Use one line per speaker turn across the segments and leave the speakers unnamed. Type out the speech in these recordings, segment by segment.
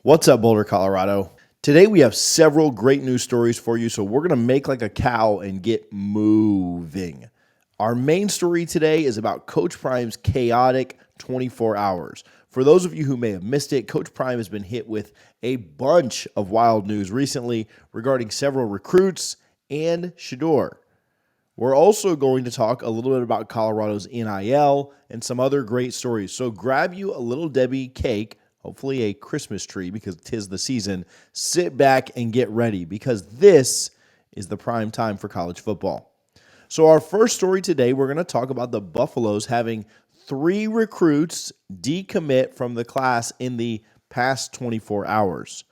What's up, Boulder, Colorado? Today we have several great news stories for you, so we're going to make like a cow and get moving. Our main story today is about Coach Prime's chaotic 24 hours. For those of you who may have missed it, Coach Prime has been hit with a bunch of wild news recently regarding several recruits and Shador. We're also going to talk a little bit about Colorado's NIL and some other great stories. So grab you a little Debbie cake, hopefully a Christmas tree because 'tis the season. Sit back and get ready because this is the prime time for college football. So our first story today, we're going to talk about the Buffaloes having 3 recruits decommit from the class in the past 24 hours.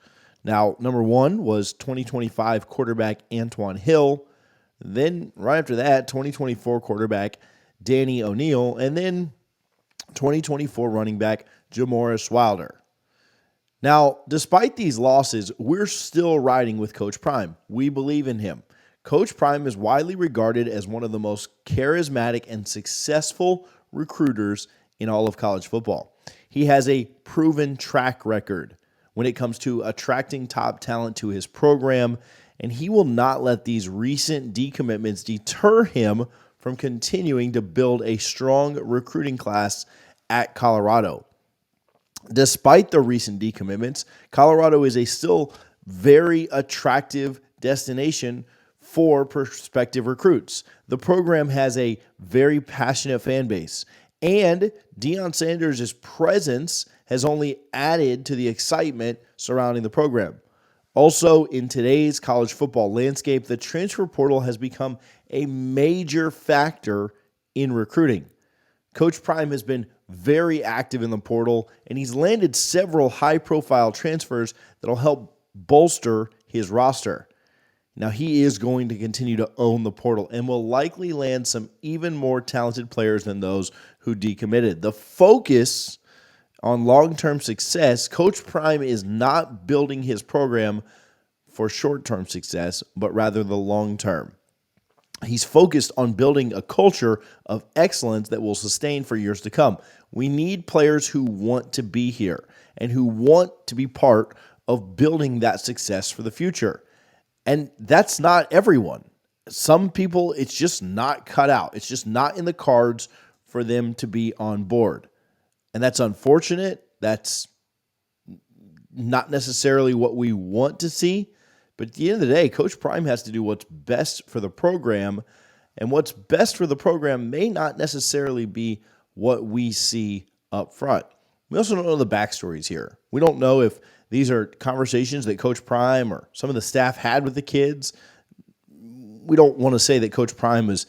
Now, number 1 was 2025 quarterback Antoine Hill. Then right after that, 2024 quarterback Danny O'Neal, and then 2024 running back Jamoris Wilder. Now, despite these losses, we're still riding with Coach Prime. We believe in him. Coach Prime is widely regarded as one of the most charismatic and successful recruiters in all of college football. He has a proven track record when it comes to attracting top talent to his program, and he will not let these recent decommitments deter him from continuing to build a strong recruiting class at Colorado. Despite the recent decommitments, Colorado is a still very attractive destination for prospective recruits. The program has a very passionate fan base, and Deion Sanders' presence has only added to the excitement surrounding the program. Also, in today's college football landscape, the transfer portal has become a major factor in recruiting. Coach Prime has been very active in the portal, and he's landed several high-profile transfers that will help bolster his roster. Now, he is going to continue to own the portal and will likely land some even more talented players than those who decommitted. The focus on long-term success, Coach Prime is not building his program for short-term success, but rather the long-term. He's focused on building a culture of excellence that will sustain for years to come. We need players who want to be here and who want to be part of building that success for the future. And that's not everyone. Some people, it's just not cut out. It's just not in the cards for them to be on board. And that's unfortunate. That's not necessarily what we want to see. But at the end of the day, Coach Prime has to do what's best for the program. And what's best for the program may not necessarily be what we see up front. We also don't know the backstories here. We don't know if these are conversations that Coach Prime or some of the staff had with the kids. We don't want to say that Coach Prime was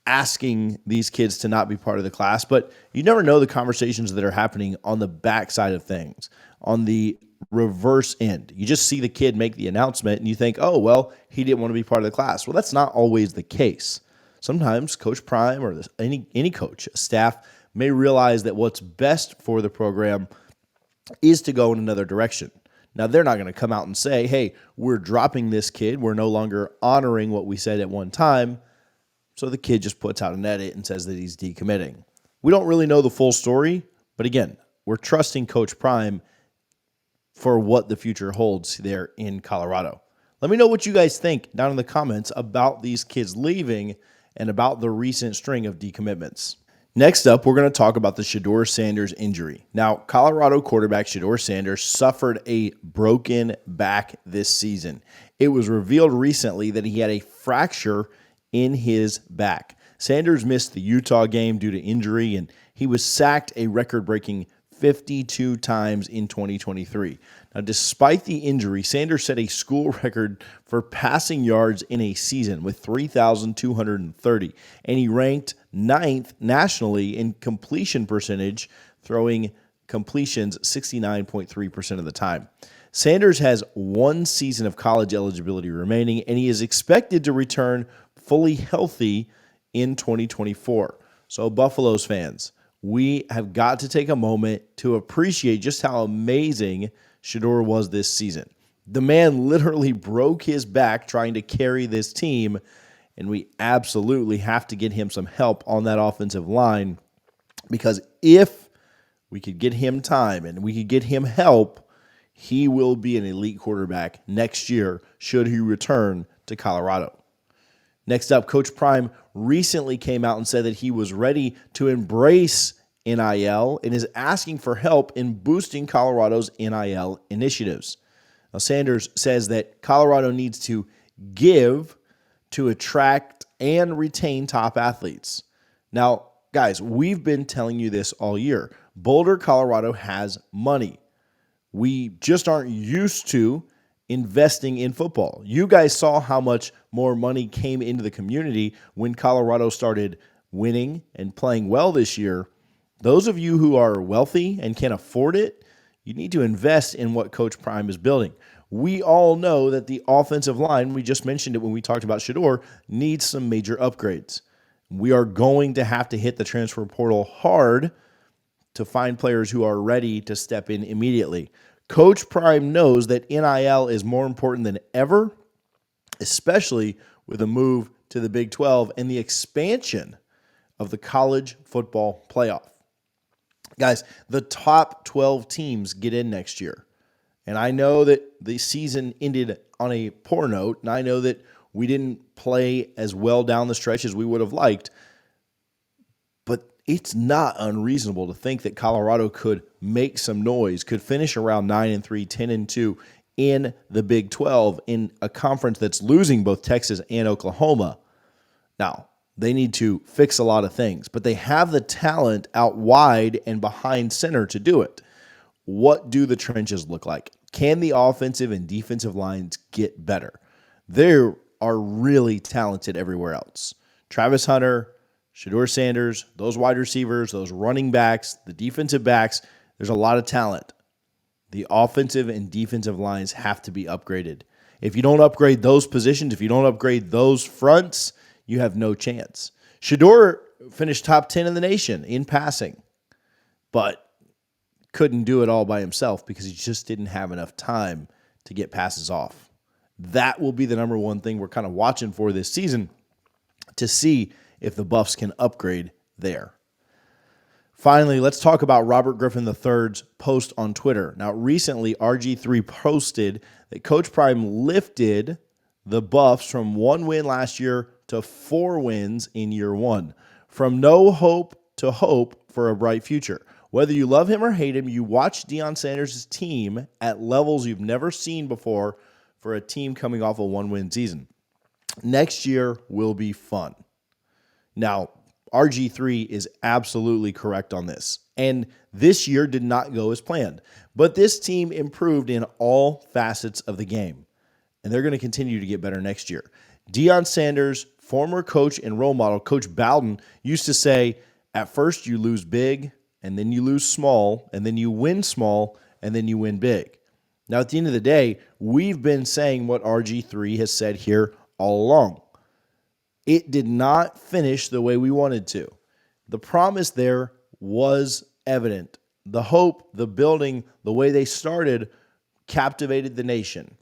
asking these kids to not be part of the class, but you never know the conversations that are happening on the backside of things, on the reverse end. You just see the kid make the announcement and you think, oh, well, he didn't want to be part of the class. Well, that's not always the case. Sometimes Coach Prime or any coach, staff may realize that what's best for the program is to go in another direction. Now, they're not going to come out and say, hey, we're dropping this kid. We're no longer honoring what we said at one time. So the kid just puts out an edit and says that he's decommitting. We don't really know the full story, but again, we're trusting Coach Prime for what the future holds there in Colorado. Let me know what you guys think down in the comments about these kids leaving and about the recent string of decommitments. Next up, we're going to talk about the Shador Sanders injury. Now, Colorado quarterback Shador Sanders suffered a broken back this season. It was revealed recently that he had a fracture in his back. Sanders missed the Utah game due to injury, and he was sacked a record-breaking 52 times in 2023. Now, despite the injury, Sanders set a school record for passing yards in a season with 3,230, and he ranked 9th nationally in completion percentage, throwing completions 69.3% of the time. Sanders has 1 season of college eligibility remaining, and he is expected to return fully healthy in 2024. So, Buffaloes fans, we have got to take a moment to appreciate just how amazing Shador was this season. The man literally broke his back trying to carry this team, and we absolutely have to get him some help on that offensive line, because if we could get him time and we could get him help, He will be an elite quarterback next year should he return to Colorado. Next up, Coach Prime recently came out and said that he was ready to embrace NIL and is asking for help in boosting Colorado's NIL initiatives. Now, Sanders says that Colorado needs to give to attract and retain top athletes. Now, guys, we've been telling you this all year. Boulder, Colorado has money. We just aren't used to investing in football. You guys saw how much more money came into the community when Colorado started winning and playing well this year. Those of you who are wealthy and can afford it, you need to invest in what Coach Prime is building. We all know that the offensive line, we just mentioned it when we talked about Shedeur, needs some major upgrades. We are going to have to hit the transfer portal hard to find players who are ready to step in immediately. Coach Prime knows that NIL is more important than ever, especially with a move to the Big 12 and the expansion of the college football playoff. Guys, the top 12 teams get in next year. And I know that the season ended on a poor note, and I know that we didn't play as well down the stretch as we would have liked, but it's not unreasonable to think that Colorado could make some noise, could finish around 9-3, 10-2 in the Big 12 in a conference that's losing both Texas and Oklahoma. Now, they need to fix a lot of things, but they have the talent out wide and behind center to do it. What do the trenches look like? Can the offensive and defensive lines get better? They are really talented everywhere else. Travis Hunter, Deion Sanders, those wide receivers, those running backs, the defensive backs, there's a lot of talent. The offensive and defensive lines have to be upgraded. If you don't upgrade those positions, if you don't upgrade those fronts, you have no chance. Shedeur finished top 10 in the nation in passing, but couldn't do it all by himself because he just didn't have enough time to get passes off. That will be the number one thing we're kind of watching for this season to see if the Buffs can upgrade there. Finally, let's talk about Robert Griffin III's post on Twitter. Now, recently, RG3 posted that Coach Prime lifted the Buffs from 1 win last year to 4 wins in year 1. From no hope to hope for a bright future. Whether you love him or hate him, you watch Deion Sanders' team at levels you've never seen before for a team coming off a 1-win season. Next year will be fun. Now, RG3 is absolutely correct on this. And this year did not go as planned. But this team improved in all facets of the game. And they're going to continue to get better next year. Deion Sanders, former coach and role model, Coach Bowden, used to say, at first you lose big, and then you lose small, and then you win small, and then you win big. Now, at the end of the day, we've been saying what RG3 has said here all along. It did not finish the way we wanted to. The promise there was evident. The hope, the building, the way they started captivated the nation.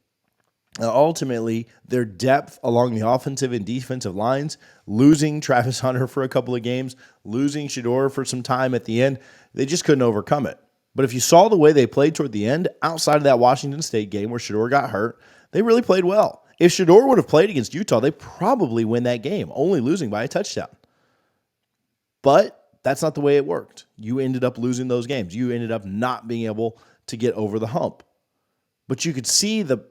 Ultimately, their depth along the offensive and defensive lines, losing Travis Hunter for a couple of games, losing Shedeur for some time at the end, they just couldn't overcome it. But if you saw the way they played toward the end, outside of that Washington State game where Shedeur got hurt, they really played well. If Shedeur would have played against Utah, they probably win that game, only losing by a touchdown. But that's not the way it worked. You ended up losing those games. You ended up not being able to get over the hump. But you could see the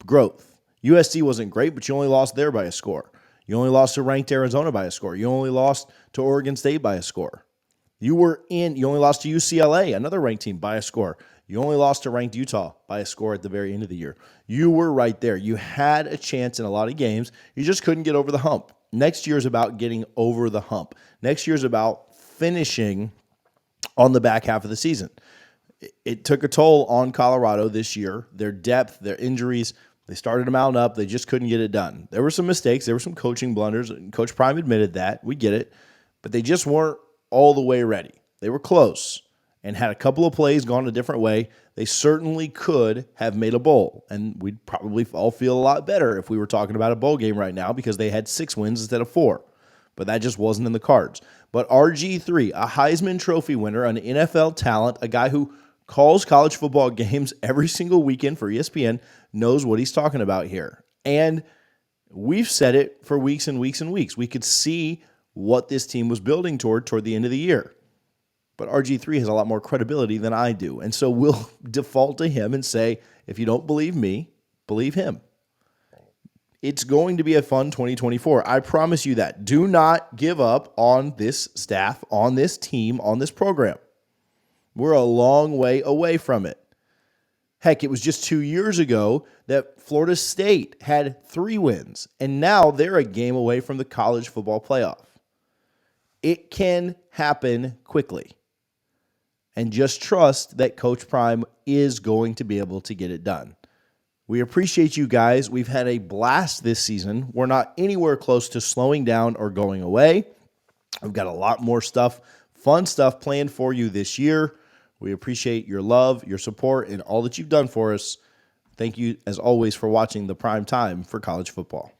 growth. USC wasn't great, but you only lost there by a score. You only lost to ranked Arizona by a score. You only lost to Oregon State by a score. You only lost to UCLA, another ranked team, by a score. You only lost to ranked Utah by a score at the very end of the year. You were right there. You had a chance in a lot of games. You just couldn't get over the hump. Next year is about getting over the hump. Next year is about finishing on the back half of the season. It took a toll on Colorado this year. Their depth, their injuries, they started to mount up. They just couldn't get it done. There were some mistakes. There were some coaching blunders. Coach Prime admitted that. We get it. But they just weren't all the way ready. They were close. And had a couple of plays gone a different way, they certainly could have made a bowl. And we'd probably all feel a lot better if we were talking about a bowl game right now because they had 6 wins instead of 4. But that just wasn't in the cards. But RG3, a Heisman Trophy winner, an NFL talent, a guy who calls college football games every single weekend for ESPN, knows what he's talking about here. And we've said it for weeks and weeks and weeks. We could see what this team was building toward the end of the year. But RG3 has a lot more credibility than I do. And so we'll default to him and say, if you don't believe me, believe him. It's going to be a fun 2024. I promise you that. Do not give up on this staff, on this team, on this program. We're a long way away from it. Heck, it was just 2 years ago that Florida State had 3 wins, and now they're a game away from the college football playoff. It can happen quickly. And just trust that Coach Prime is going to be able to get it done. We appreciate you guys. We've had a blast this season. We're not anywhere close to slowing down or going away. We've got a lot more stuff, fun stuff planned for you this year. We appreciate your love, your support, and all that you've done for us. Thank you, as always, for watching the prime time for college football.